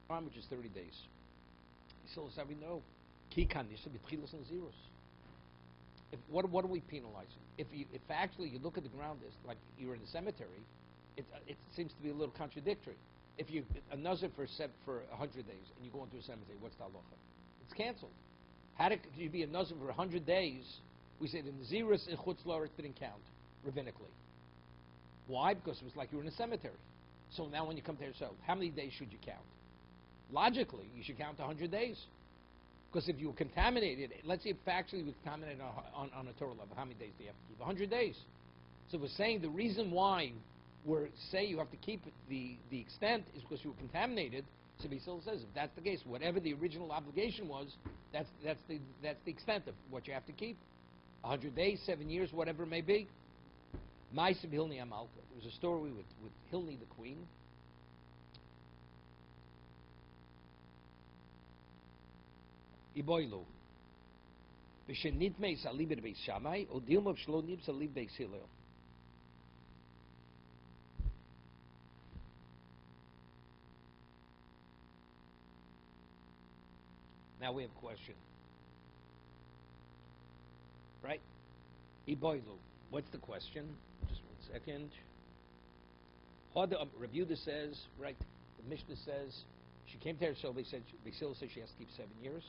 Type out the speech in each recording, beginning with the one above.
time, which is 30 days. So we know, kikan, there should be tchilas and zeros. What are we penalizing? If actually you look at the ground, it's like you're in a cemetery, it seems to be a little contradictory. If you a nazir for 100 days and you go into a cemetery, what's the halacha? It's canceled. How could you be a nazir for 100 days? We said in the zeros in chutz la'aretz didn't count rabbinically. Why? Because it was like you were in a cemetery. So now when you come to yourself, how many days should you count? Logically, you should count 100 days. Because if you were contaminated, let's say if factually you were contaminated on a total level, how many days do you have to keep? 100 days. So we're saying the reason why we're saying you have to keep the extent is because you were contaminated. So Basil says if that's the case, whatever the original obligation was, that's the extent of what you have to keep. 100 days, 7 years, whatever it may be. Ma'aseh Hilni Amalka. There was a story with Hilni the queen. Iboilu. V'shenitmei salib beis Shammai, o dilma v'shlo nib salib beis Hillel. Now we have a question. Right? Iboilu. What's the question? Just 1 second. Rabbi Yehuda says, right, the Mishnah says, she came to her, so they said, Basil said she has to keep 7 years.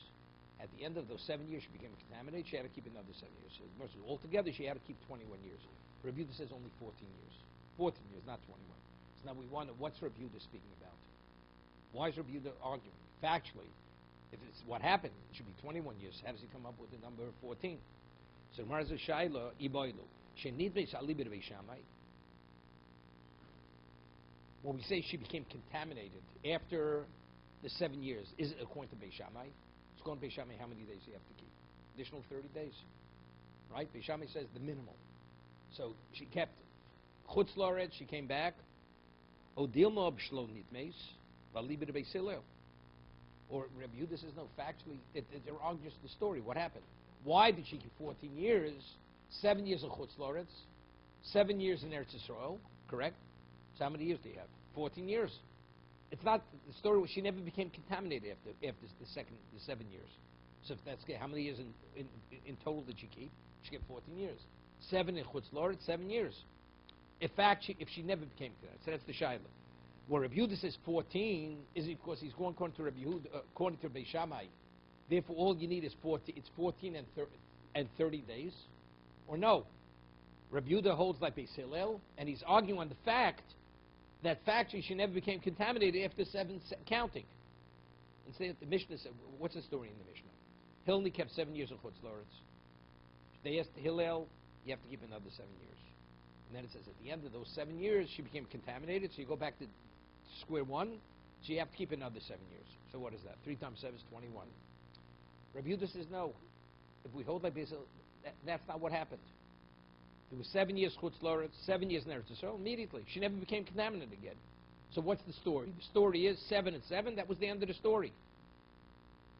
At the end of those 7 years, she became contaminated. She had to keep another 7 years. So altogether, she had to keep 21 years. Rabbi Yehuda says only 14 years. 14 years, not 21. So now we wonder, what's Rabbi Yehuda speaking about? Why is Rabbi Yehuda arguing? Factually, if it's what happened, it should be 21 years. How does he come up with the number 14? So Marza Shaila, Iboilu. When we say she became contaminated after the 7 years, is it according to Beis Shammai? It's going to Beis Shammai, how many days do you have to keep? Additional 30 days. Right? Beis Shammai says the minimal. So she kept chutz la'aretz, she came back. Odilma b'shlo nitmeis, v'aliba de Beis Hillel. Or Rabbi Yehuda says, no, factually, they're arguing just the story. What happened? Why did she keep 14 years? 7 years of chutz la'aretz, 7 years in Eretz Yisrael, correct? So how many years do you have? 14 years. It's not the story. She never became contaminated after the 7 years. So if that's how many years in total did she keep? She kept 14 years. 7 in chutz la'aretz, 7 years. In fact, if she never became contaminated, so that's the shaila. Where Rabbi Yehuda says 14, is it because he's going according to Rabbi Yehuda, according to Beis Shammai? Therefore, all you need is 14. It's 14 and 30 days, or no? Rabbi Yehuda holds like Beis Hillel, and he's arguing on the fact that factually she never became contaminated after 7 counting. Instead, the Mishnah said, what's the story in the Mishnah? Hilni kept 7 years of chutz la'aretz. They asked Hillel, you have to keep another 7 years. And then it says at the end of those 7 years, she became contaminated, so you go back to square one, so you have to keep another 7 years. So what is that? 3 times 7 is 21. Rabbi Yehuda says, no. If we hold like this, that's not what happened. There was 7 years chutz la'aretz, 7 years in Eretz Yisrael. Immediately, she never became contaminated again. So what's the story? The story is 7 and 7. That was the end of the story.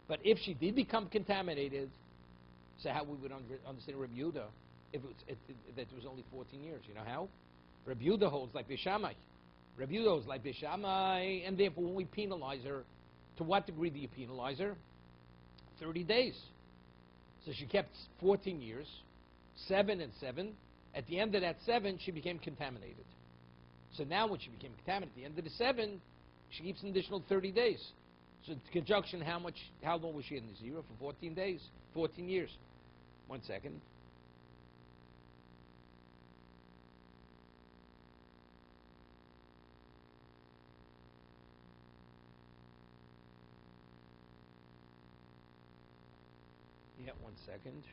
But if she did become contaminated, so how we would understand Rabbi Yehuda if that it was only 14 years? You know how? Rabbi Yehuda holds like Beis Shammai. Rabbi Yehuda holds like Beis Shammai, and therefore when we penalize her, to what degree do you penalize her? 30 days. So she kept 14 years, 7 and 7. At the end of that 7, she became contaminated. So now when she became contaminated, at the end of the 7, she keeps an additional 30 days. So in conjunction, how long was she in the zero? For 14 days, 14 years. 1 second. Yeah, 1 second.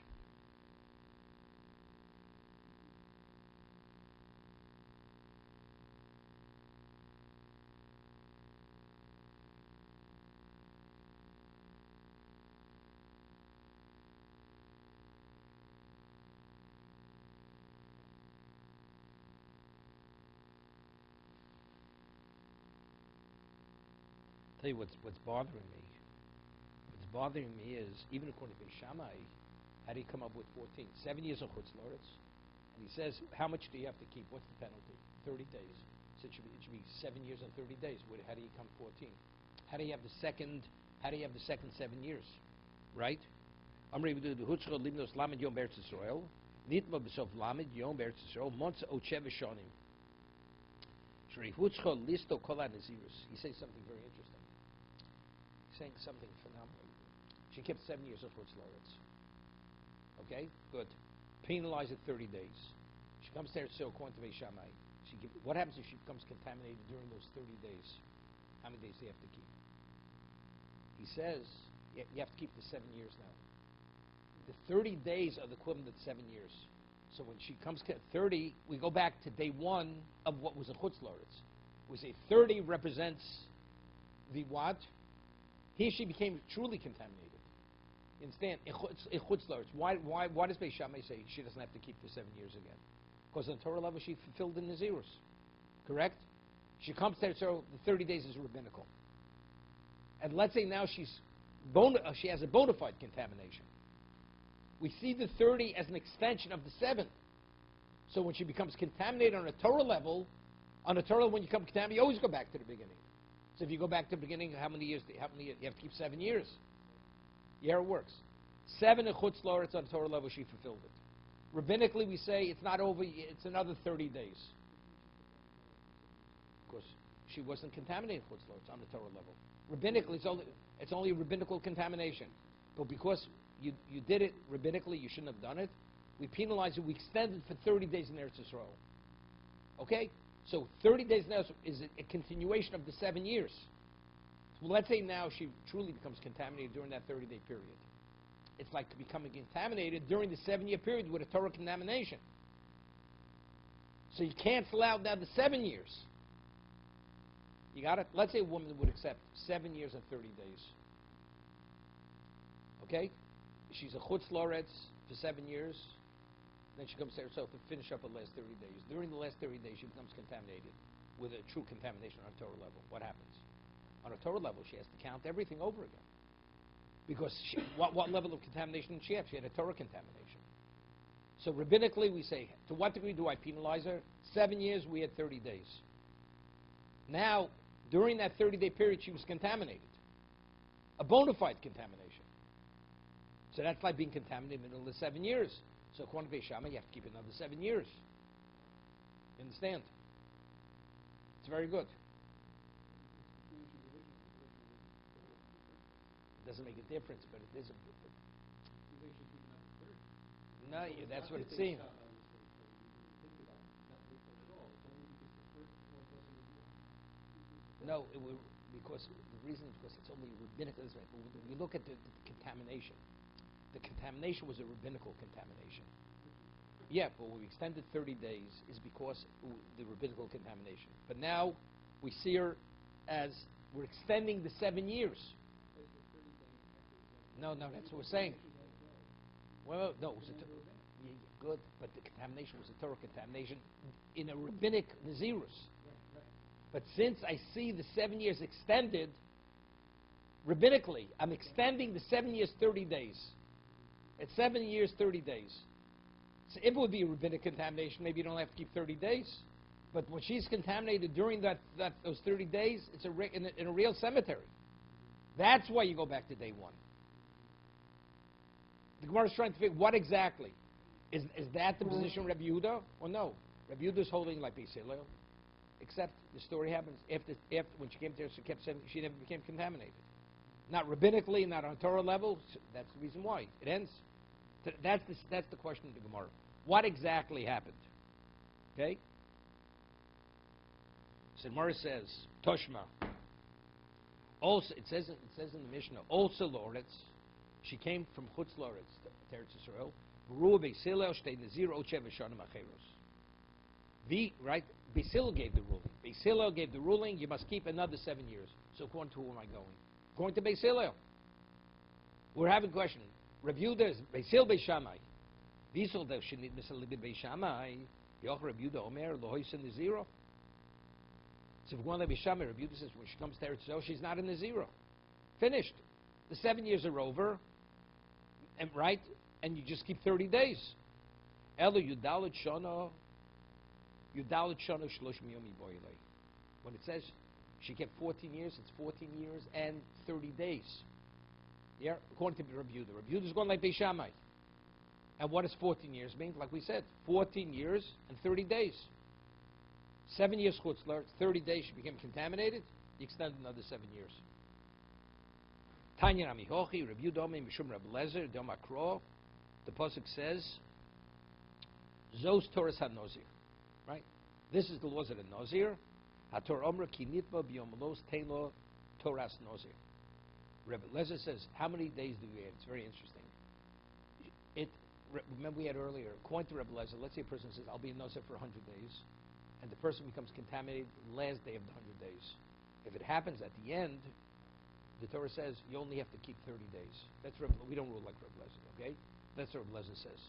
Tell you what's bothering me. What's bothering me is, even according to Beis Shammai, how do you come up with 14? 7 years of chutz la'aretz. And he says, how much do you have to keep? What's the penalty? 30 days. So it should be 7 years and 30 days. How do you come 14? How do you have the second 7 years? Right? Amri v'du hutzchol limnos lamed yom beretz Yisrael. Nitma b'sof lamed yom beretz Yisrael. Monza ochev shonim. Shrei hutzchol listo kol ha-nazirus. He says something very interesting. He's saying something phenomenal. She kept 7 years of chutzlaretz. Okay? Good. Penalized at 30 days. She comes there, so according to Beis Shammai. What happens if she becomes contaminated during those 30 days? How many days do you have to keep? He says you have to keep the 7 years now. The 30 days are the equivalent of 7 years. So when she comes to 30, we go back to day one of what was a chutzlaretz. We say 30 represents the what? She became truly contaminated. You understand? Why does Beis Shammai say she doesn't have to keep the 7 years again? Because on the Torah level, she fulfilled the Nazirus. Correct? She comes there, so the 30 days is rabbinical. And let's say now she has a bona fide contamination. We see the 30 as an extension of the 7. So when she becomes contaminated on a Torah level, when you become contaminated, you always go back to the beginning. So if you go back to the beginning, how many years? You have to keep 7 years. Yeah, it works. 7 in Chutz La'aretz on Torah level, she fulfilled it. Rabbinically, we say it's not over, it's another 30 days. Of course, she wasn't contaminated in Chutz La'aretz on the Torah level. Rabbinically, it's only a rabbinical contamination. But because you did it rabbinically, you shouldn't have done it, we penalize it, we extend it for 30 days in Eretz Yisrael. Okay? So 30 days now is a continuation of the 7 years. Well, let's say now she truly becomes contaminated during that 30-day period. It's like becoming contaminated during the 7-year period with a Torah contamination. So you cancel out now the 7 years. You got it? Let's say a woman would accept 7 years and 30 days. Okay? She's a chutz la'aretz for 7 years. Then she comes to herself to finish up the last 30 days. During the last 30 days, she becomes contaminated with a true contamination on a Torah level. What happens? On a Torah level, she has to count everything over again. Because what level of contamination did she have? She had a Torah contamination. So rabbinically, we say, to what degree do I penalize her? 7 years, we had 30 days. Now, during that 30-day period, she was contaminated. A bona fide contamination. So that's like being contaminated in the middle of the 7 years. So according to Beis Shammai, you have to keep another 7 years. You understand? It's very good. It doesn't make a difference, but it is a difference. No, that's what it seems. No, because the reason is because it's only rabbinical. We look at the contamination. The contamination was a rabbinical contamination. Yeah, but when we extended 30 days is because the rabbinical contamination. But now we see her as we're extending the 7 years. No, that's what we're saying. Well, no, it was good, but the contamination was a Torah contamination in a rabbinic Nazirus. But since I see the 7 years extended, rabbinically, I'm extending the 7 years 30 days. It's 7 years, 30 days. So if it would be a rabbinic contamination, maybe you don't have to keep 30 days. But when she's contaminated during those 30 days, it's in a real cemetery. That's why you go back to day one. The Gemara is trying to figure what exactly. Is that the position of Rabbi Yehuda or no? Rabbi Yehuda is holding like Beis Hillel, except the story happens after when she came there, she never became contaminated. Not rabbinically, not on Torah level. That's the reason why it ends. That's the question of the Gemara. What exactly happened? Okay. So Gemara says Toshma. Also, it says in the Mishnah. Also, La'aretz, she came from Chutz La'aretz to Eretz Yisrael. Beis Hillel shtei nazir ochev v'shanim acheros. Right? Beis Hillel gave the ruling. Beis Hillel gave the ruling. You must keep another 7 years. So according to who am I going? According to Beis Hillel. We're having a question. Rabbi Yehuda is Beis Hillel Beis Shammai. V'isol dev shenit misal libid Beis Shammai. Yoch Rabbi Yehuda Omer lo hoysen naziro. So if we're going to Beis Shammai, Rabbi Yehuda says when she comes to Eretz Yisrael, she's not in Naziro. Finished. The 7 years are over. And right? And you just keep 30 days. Elo yudalit shana shloshim yomi boilei. When it says She kept 14 years. It's 14 years and 30 days. Yeah, according to Rabbi Yehuda. Rabbi Yehuda is going like Beis Shammai. And what does 14 years mean? Like we said, 14 years and 30 days. 7 years chutzler, 30 days she became contaminated. You extend another 7 years. Tanya Rami Hochi, Rabbi Yehuda Omer Mishum Rabbi Lezer Dom Akro. The pasuk says, Zos Torah HaNazir. Right? This is the laws of the Nazir. HaTorah Omer Ki Nitma B'Yom Los Teino Torah's Nazir. Rabbi Lezer says, how many days do we have? It's very interesting. Remember we had earlier, according to Rabbi Lezer, let's say a person says, I'll be a Nazir for 100 days, and the person becomes contaminated the last day of the 100 days. If it happens at the end, the Torah says you only have to keep 30 days. We don't rule like Rabbi Lezer, okay? That's what Rabbi Lezer says.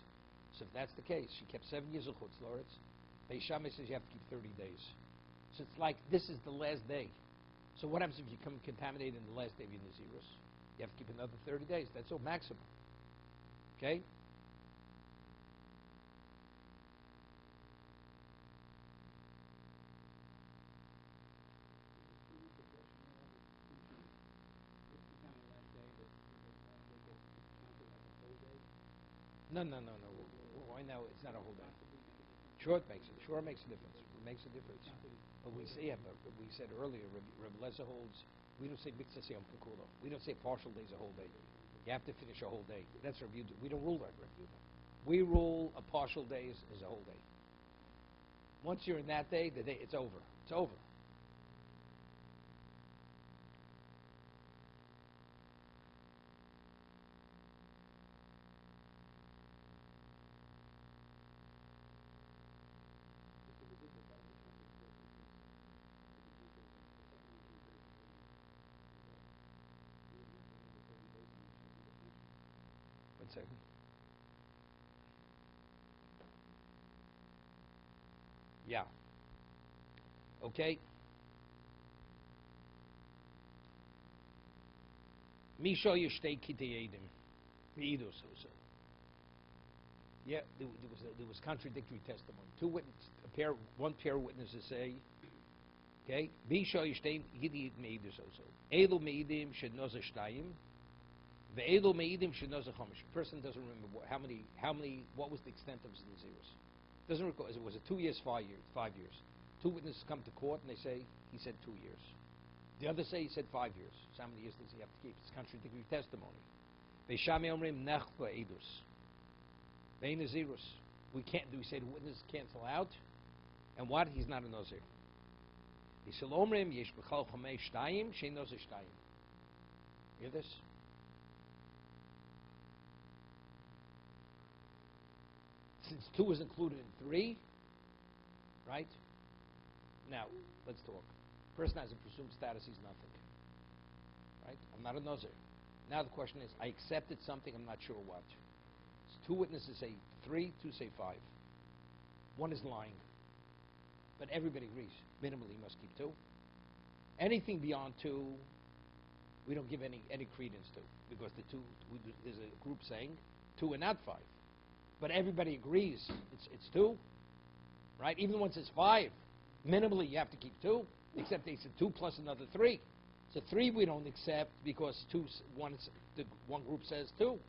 So if that's the case, she kept 7 years of Chutz La'aretz. Beis Shammai says you have to keep 30 days. So it's like this is the last day. So what happens if you become contaminated in the last day of your Nazirus? You have to keep another 30 days. That's all maximum. Okay? No. Why now? It's not a whole day. Sure, it makes a difference. It makes a difference. But we said earlier, Rabbi Lezer holds, we don't say mitzvah seyom kekulo. We don't say partial days a whole day. You have to finish a whole day. That's Rabbi Yehuda. We don't rule like Rabbi Yehuda. We rule a partial day is a whole day. Once you're in that day, it's over. It's over. One second. Yeah. Okay. Misha Yishtei Kiteyedim. V'idus also. Yeah, there was contradictory testimony. One pair of witnesses say, okay, Misha Yishtei Kiteyedim V'idus also. Elu Meidim Shenoza Shtayim. Ve'elu Meidim Shenoza Chomish. Person doesn't remember how many. What was the extent of his nazirus? Doesn't recall. Was it 2 years, 5 years? 5 years. Two witnesses come to court and they say he said 2 years. The others say he said 5 years. So how many years does he have to keep? It's contradictory testimony. Beis Shammai omrim nechva edus. Ve'in nazirus. We say the witnesses cancel out, and what? He's not a nazir. Yisel omrim yesh b'chal chamei shtayim shein nazir shtayim. You hear this? Since 2 is included in 3, right? Now, let's talk. Person has a presumed status, he's nothing. Right? I'm not a nazir. Now the question is, I accepted something, I'm not sure what. So 2 witnesses say 3, 2 say 5. 1 is lying. But everybody agrees. Minimally, you must keep 2. Anything beyond 2, we don't give any credence to. Because there's a group saying 2 and not 5. But everybody agrees it's 2. Right? Even once it's 5, minimally you have to keep 2. Except they said 2 plus another 3. So 3 we don't accept because one group says 2.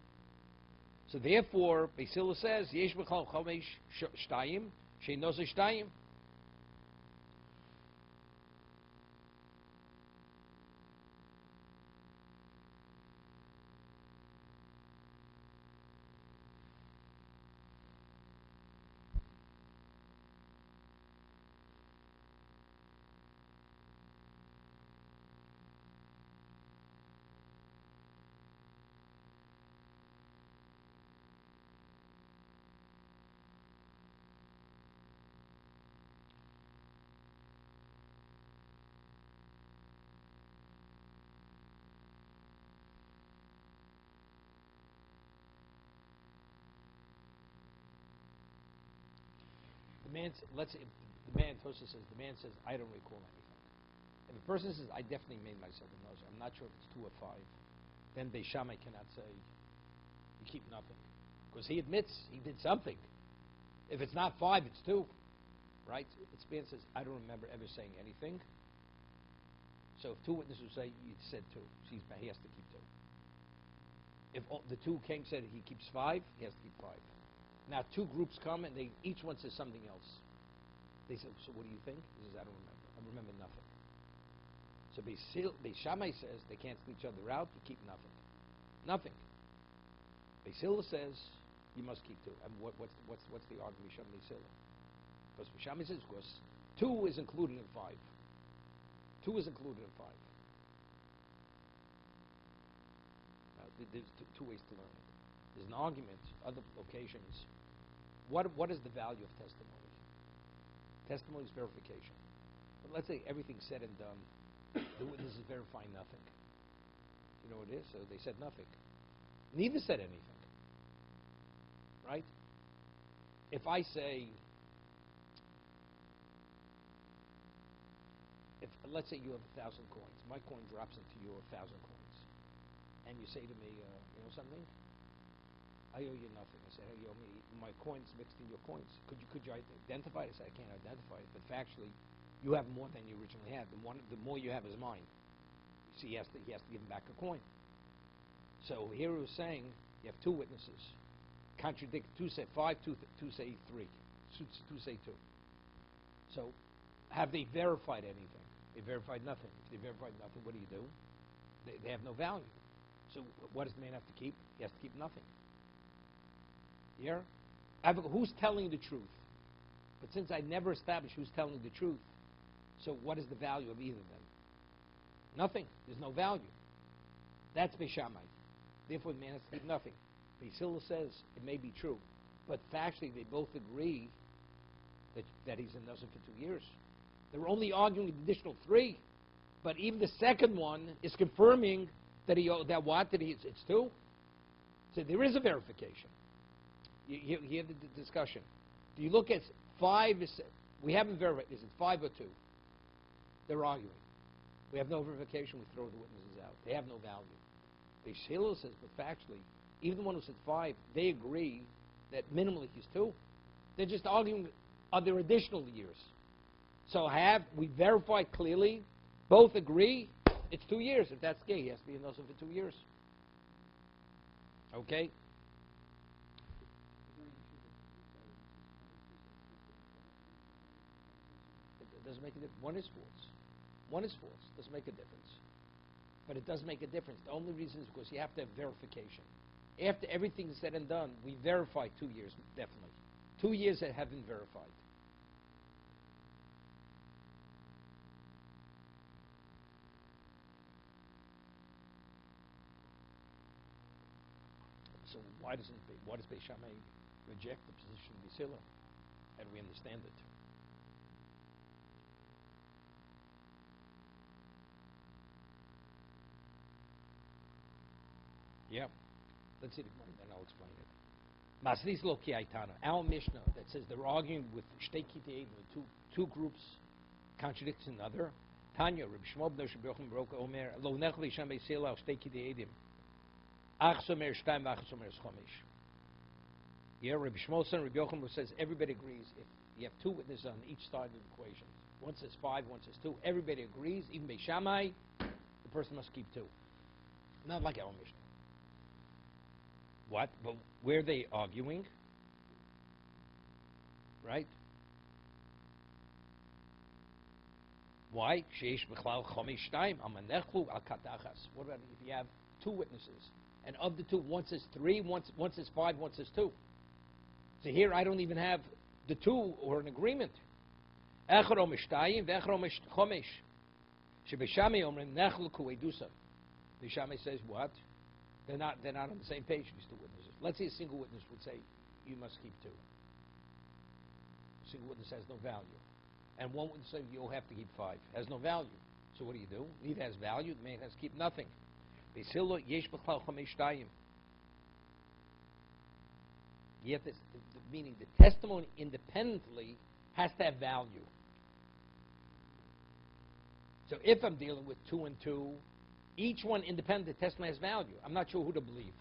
So therefore, Beis Hillel says, Yesh b'chal chomesh shtayim, she'no ze shtayim. Tosa says, the man says, I don't recall anything. If a person says, I definitely made myself a nazir, I'm not sure if it's 2 or 5, then Beis Shammai cannot say, you keep nothing. Because he admits he did something. If it's not 5, it's 2. Right? This man says, I don't remember ever saying anything. So if two witnesses say you said two, he has to keep two. If the two came said he keeps five, he has to keep five. Now two groups come and each one says something else. They say, so what do you think? He says, I don't remember. I remember nothing. So Beis Shammai says they cancel each other out. You keep nothing. Nothing. Beis Hillel says you must keep two. And what's the argument? Beis Shammai, Beis Hillel. Because Beis Shammai says, of course, two is included in five. Two is included in five. Now, there's two ways to learn it. There's an argument, other occasions. What is the value of testimony? Testimony is verification. But let's say everything's said and done. The witnesses verify nothing. You know what it is? So they said nothing. Neither said anything. Right? If I say, let's say you have 1,000 coins. My coin drops into your 1,000 coins. And you say to me, you know something? I owe you nothing. I say, hey, you owe me. My coin's mixed in your coins. Could you identify it? I say, I can't identify it. But factually, you have more than you originally had. The more you have is mine. So he has to give him back a coin. So here he was saying, you have two witnesses. Contradict. Two say five, two say three. Two say two. So have they verified anything? They verified nothing. If they verified nothing, what do? They have no value. So what does the man have to keep? He has to keep nothing. Here? Who's telling the truth? But since I never established who's telling the truth, so what is the value of either of them? Nothing. There's no value. That's Beis Shammai. Therefore, the man has to keep nothing. Beis Hillel says it may be true, but factually they both agree that he's in Nazir for 2 years. They're only arguing the additional 3, but even the second one is confirming that it's 2. So there is a verification. You hear the discussion. Do you look at 5? We haven't verified. Is it 5 or 2? They're arguing. We have no verification. We throw the witnesses out. They have no value. Beis Hillel says, but factually, even the one who said 5, they agree that minimally he's 2. They're just arguing, are there additional years? So we verified clearly, both agree, it's 2 years. If that's gay, he has to be in Nazir for 2 years. Okay? It doesn't make a difference. One is false. One is false. Doesn't make a difference. But it does make a difference. The only reason is because you have to have verification. After everything is said and done, we verify 2 years, definitely. 2 years that have been verified. So why does Beis Shammai reject the position of Beis Hillel? How do we understand it? Yeah. Let's see the point, then I'll explain it. Maslis lo ki aitana. Our Mishnah that says they're arguing with shtei kitei, two groups contradicts another. Tanya, Reb Shmuel ben Yochum Baruch Omer, lo nech Beis Beis Hillel shtei kitei edim. Ach somer shtaim v'ach somer chomish. Yeah, Reb Shmuel son Reb Yochum says everybody agrees if you have 2 witnesses on each side of the equation. One says 5, one says 2. Everybody agrees, even Beis Shammai, the person must keep 2. Not like our Mishnah. What? But where are they arguing? Right? Why? What about if you have 2 witnesses? And of the 2, one says 3, one says 5, one says 2. So here I don't even have the 2 or an agreement. Beis Shammai says what? They're not on the same page, these 2 witnesses. Let's say a single witness would say, you must keep 2. A single witness has no value. And one would say, you'll have to keep 5. Has no value. So what do? Neither has value. The man has to keep nothing. Yet this, meaning the testimony independently has to have value. So if I'm dealing with 2 and 2, each one independent testimony has value. I'm not sure who to believe.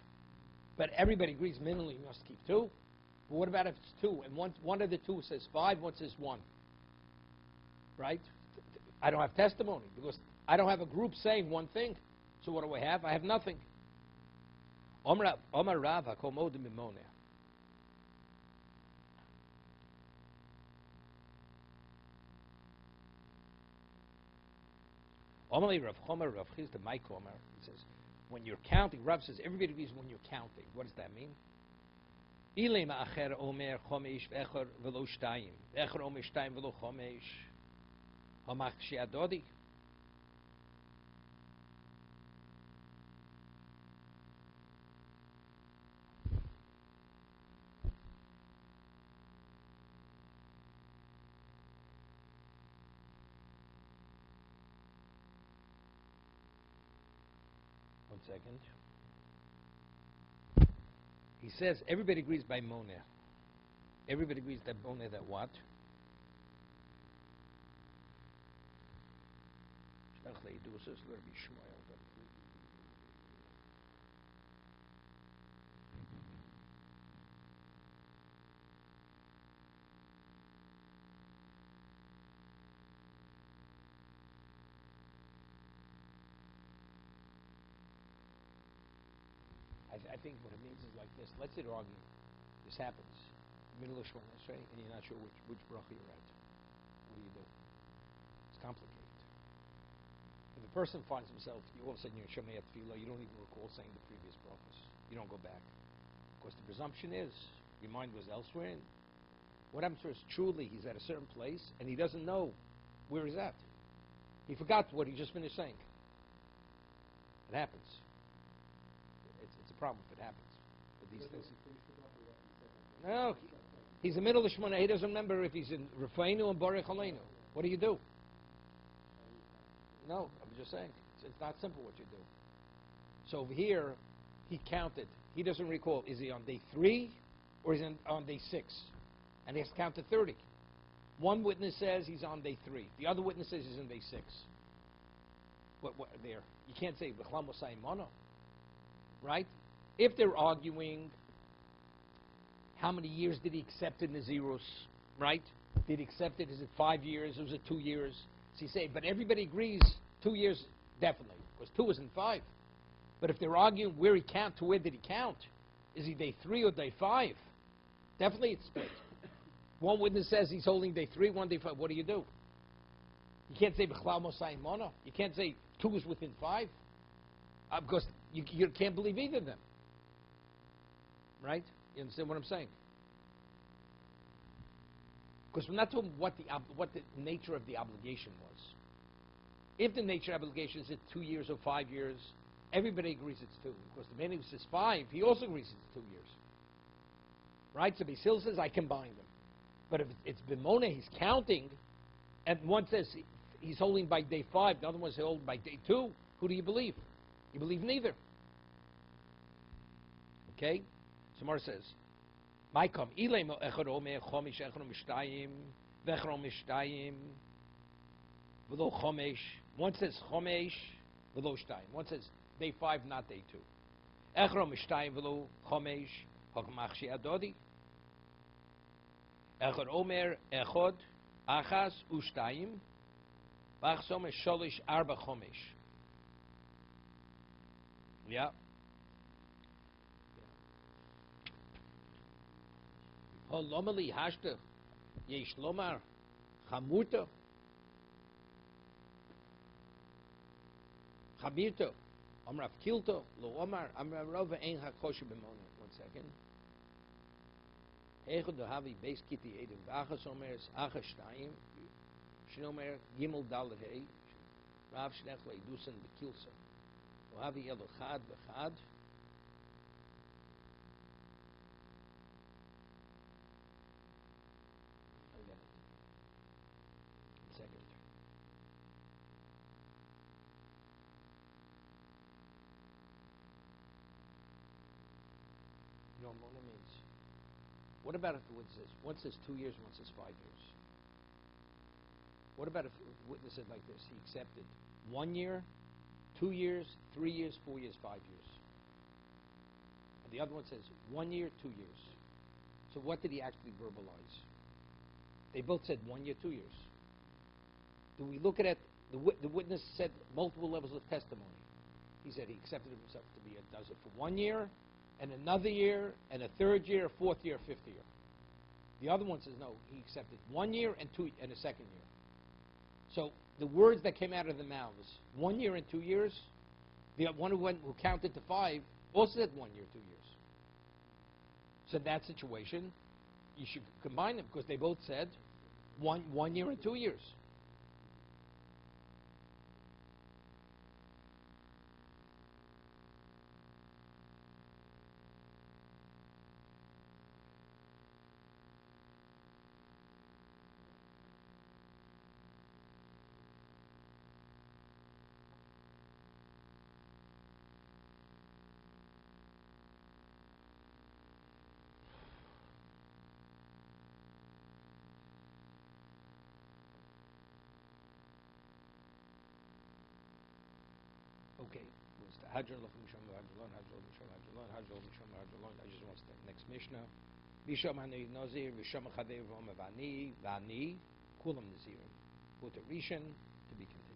But everybody agrees minimally you must keep 2. But what about if it's 2 and one of the 2 says 5, one says 1? Right? I don't have testimony because I don't have a group saying one thing. So what do I have? I have nothing. Omar Rav HaKol Modim B'moneh. Omar Rav Chomer Rav Chiz the Mike Omar. He says, when you're counting, Rav says everybody agrees when you're counting. What does that mean? Ilem acher Omer Chomesh Echer Velo Shtayim Echer Omer Shtayim Velo Chomesh Hamach Sheadodi. 1 second. He says everybody agrees by Moneh. Everybody agrees that Moneh that what? I think what it means is like this. Let's say they're arguing. This happens. Middle of Shmones, right? And you're not sure which bracha you're at. What do you do? It's complicated. If the person finds himself, all of a sudden you're in Shemayat Tefillah, you don't even recall saying the previous brachas. You don't go back. Because the presumption is your mind was elsewhere. And what happens is truly he's at a certain place and he doesn't know where he's at. He forgot what he just finished saying. It happens. It's a problem if it happens. But these things. No, he's in the middle of Shemona. He doesn't remember if he's in Refeinu and Baruch Aleinu. What do you do? No, I'm just saying. It's not simple what you do. So over here, he counted. He doesn't recall. Is he on day 3 or is he on day 6? And he has to count to 30. One witness says he's on day 3. The other witness says he's on day 6. What there? You can't say B'chlam Mosai Mono. Right? If they're arguing, how many years did he accept in Nazirus? Right? Did he accept it? Is it 5 years? Or is it 2 years? So you say, but everybody agrees 2 years definitely, because 2 isn't 5. But if they're arguing where he count, to where did he count? Is he day 3 or day 5? Definitely it's split. One witness says he's holding day 3, one day 5. What do? You can't say B'chlal Mosai Mono. You can't say 2 is within 5. Because you can't believe either of them. Right? You understand what I'm saying? Because we're not talking what the nature of the obligation was. If the nature of the obligation is 2 years or 5 years, everybody agrees it's 2. Because the man who says 5, he also agrees it's 2 years. Right? So Basil says, I combine them. But if it's Bimona, he's counting, and one says he's holding by day 5, the other one's holding by day 2, who do you believe? You believe neither. Okay? So Mar says, Maikom, Ilemo Echad Omer, Chomish, Echad Mishtayim, Vechad Mishtayim, Velo Chomesh. One says Chomesh, Velo Shtayim. One says day 5, not day 2. Echad Mishtayim, Velo Chomesh, Hokmach Sheadodi. Echad Omer, Echad, Achas, Ushtayim, Vachsom, Sholish, Arba Chomesh. Yeah. Holomali hashta yesh lomar chamuto chabirto amrav kilto lo omar amrav rova ein hakosher b'mona. 1 second. Echad dohavi beis kiti edim v'achas omeres achas shtayim shnomer gimel dalad hey rav shnech leidusan b'kilso dohavi elo chad v'chad. Mona means. What about if the witness says, one says 2 years, one says 5 years? What about if the witness said like this, he accepted 1 year, 2 years, 3 years, 4 years, 5 years? And the other one says 1 year, 2 years. So what did he actually verbalize? They both said 1 year, 2 years. Do we look at it the witness said multiple levels of testimony. He said he accepted himself to be does it for 1 year, and another year, and a third year, a fourth year, a fifth year. The other one says no, he accepted 1 year and a second year. So the words that came out of the mouths, 1 year and 2 years, the one who counted to 5 also said 1 year, 2 years. So in that situation, you should combine them because they both said 1 year and 2 years. Okay. I just want to start. Next Mishnah. Friday Nazir, Kulam Nazir. Put a Rishon to be continued.